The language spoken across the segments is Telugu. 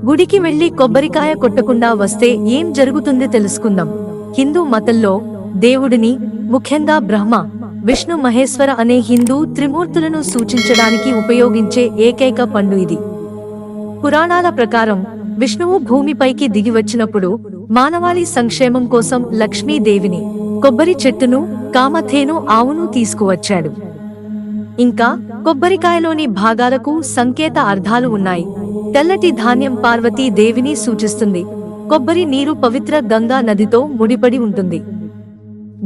గుడికి వెళ్లి కొబ్బరికాయ కొట్టకుండా వస్తే ఏం జరుగుతుంది తెలుసుకుందాం. హిందూ మతంలో దేవుడిని, ముఖ్యంగా బ్రహ్మ, విష్ణు, మహేశ్వర అనే హిందూ త్రిమూర్తులను సూచించడానికి ఉపయోగించే ఏకైక పండు ఇది. పురాణాల ప్రకారం విష్ణువు భూమిపైకి దిగివచ్చినప్పుడు మానవాళి సంక్షేమం కోసం లక్ష్మీదేవిని, కొబ్బరి చెట్టును, కామధేను ఆవును తీసుకువచ్చాడు. ఇంకా కొబ్బరికాయలోని భాగాలకు సంకేత అర్థాలు ఉన్నాయి. తెల్లటి ధాన్యం పార్వతీ దేవిని సూచిస్తుంది. కొబ్బరి నీరు పవిత్ర గంగా నదితో ముడిపడి ఉంటుంది.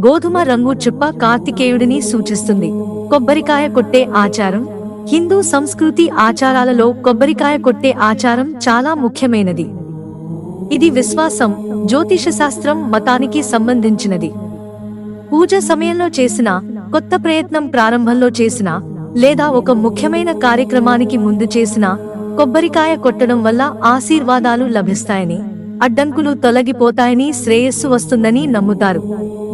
గోధుమ రంగు చుప్ప కార్తికేయుడిని సూచిస్తుంది. కొబ్బరికాయ కొట్టే ఆచారం హిందూ సంస్కృతి ఆచారాలలో కొబ్బరికాయ కొట్టే ఆచారం చాలా ముఖ్యమైనది. ఇది విశ్వాసం, జ్యోతిష శాస్త్రం, మతానికి సంబంధించినది. పూజ సమయంలో చేసిన, కొత్త ప్రయత్నం ప్రారంభంలో చేసిన, లేదా ఒక ముఖ్యమైన కార్యక్రమానికి ముందు చేసిన కొబ్బరికాయ కొట్టడం వల్ల ఆశీర్వాదాలు లభిస్తాయని, అడ్డంకులు తొలగిపోతాయని, శ్రేయస్సు వస్తుందని నమ్ముతారు.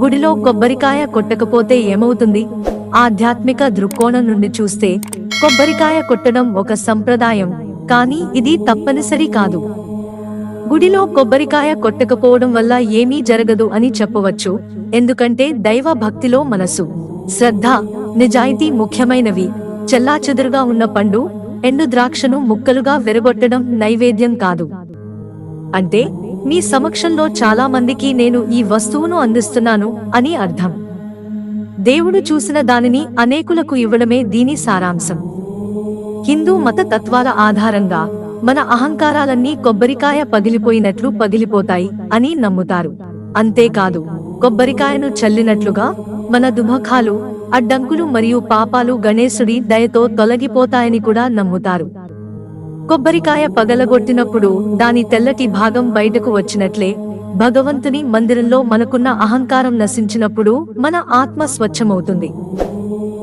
గుడిలో కొబ్బరికాయ కొట్టకపోతే ఏమవుతుంది? ఆధ్యాత్మిక దృక్కోణం నుండి చూస్తే కొబ్బరికాయ కొట్టడం ఒక సంప్రదాయం, కానీ ఇది తప్పనిసరి కాదు. గుడిలో కొబ్బరికాయ కొట్టకపోవడం వల్ల ఏమీ జరగదు అని చెప్పవచ్చు. ఎందుకంటే దైవ భక్తిలో మనసు, శ్రద్ధ, నిజాయితీ ముఖ్యమైనవి. చెల్లాచెదురుగా ఉన్న పండు, ఎండు ద్రాక్షను ముక్కలుగా విరగొట్టడం నైవేద్యం కాదు. అంటే మీ సమక్షంలో చాలా మందికి నేను ఈ వస్తువును అందిస్తున్నాను అని అర్థం. దేవుడు చూసిన దానిని అనేకులకు ఇవ్వడమే దీని సారాంశం. హిందూ మత తత్వాల ఆధారంగా మన అహంకారాలన్నీ కొబ్బరికాయ పగిలిపోయినట్లు పగిలిపోతాయి అని నమ్ముతారు. అంతేకాదు, కొబ్బరికాయను చల్లినట్లుగా మన దుఃఖాలు, అడ్డంకులు మరియు పాపాలు గణేశుడి దయతో తొలగిపోతాయని కూడా నమ్ముతారు. కొబ్బరికాయ పగలగొట్టినప్పుడు దాని తెల్లటి భాగం బయటకు వచ్చినట్లే, భగవంతుని మందిరంలో మనకున్న అహంకారం నశించినప్పుడు మన ఆత్మ స్వచ్ఛమవుతుంది.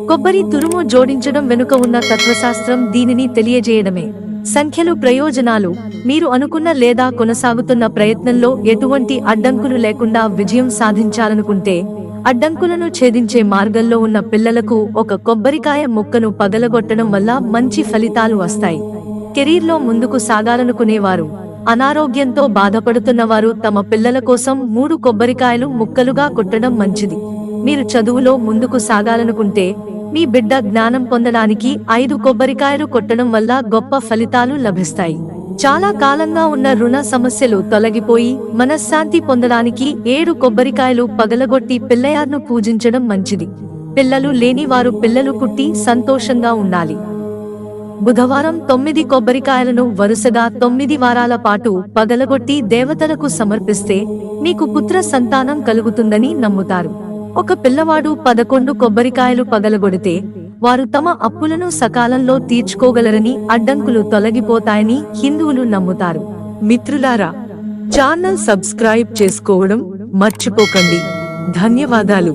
కొబ్బరి తురుము జోడించడం వెనుక ఉన్న తత్వశాస్త్రం దీనిని తెలియజేయడమే. సంఖ్యలు, ప్రయోజనాలు మీరు అనుకున్న లేదా కొనసాగుతున్న ప్రయత్నంలో ఎటువంటి అడ్డంకులు లేకుండా విజయం సాధించాలనుకుంటే, అడ్డంకులను ఛేదించే మార్గంలో ఉన్న పిల్లలకు ఒక కొబ్బరికాయ ముక్కను పగలగొట్టడం వల్ల మంచి ఫలితాలు వస్తాయి. కెరీర్లో ముందుకు సాగాలనుకునేవారు, అనారోగ్యంతో బాధపడుతున్నవారు తమ పిల్లల కోసం 3 కొబ్బరికాయలు ముక్కలుగా కొట్టడం మంచిది. మీరు చదువులో ముందుకు సాగాలనుకుంటే మీ బిడ్డ జ్ఞానం పొందడానికి 5 కొబ్బరికాయలు కొట్టడం వల్ల గొప్ప ఫలితాలు లభిస్తాయి. చాలా కాలంగా ఉన్న రుణ సమస్యలు తొలగిపోయి మనశ్శాంతి పొందడానికి 7 కొబ్బరికాయలు పగలగొట్టి పిల్లయార్ను పూజించడం మంచిది. పిల్లలు లేని వారు పిల్లలు పుట్టి సంతోషంగా ఉండాలి. బుధవారం 9 కొబ్బరికాయలను వరుసగా 9 వారాల పాటు పగలగొట్టి దేవతలకు సమర్పిస్తే మీకు పుత్ర సంతానం కలుగుతుందని నమ్ముతారు. ఒక పిల్లవాడు 11 కొబ్బరికాయలు పగలగొడితే వారు తమ అప్పులను సకాలంలో తీర్చుకోగలరని, అడ్డంకులు తొలగిపోతాయని హిందువులు నమ్ముతారు. మిత్రులారా, ఛానల్ సబ్స్క్రైబ్ చేసుకోవడం మర్చిపోకండి. ధన్యవాదాలు.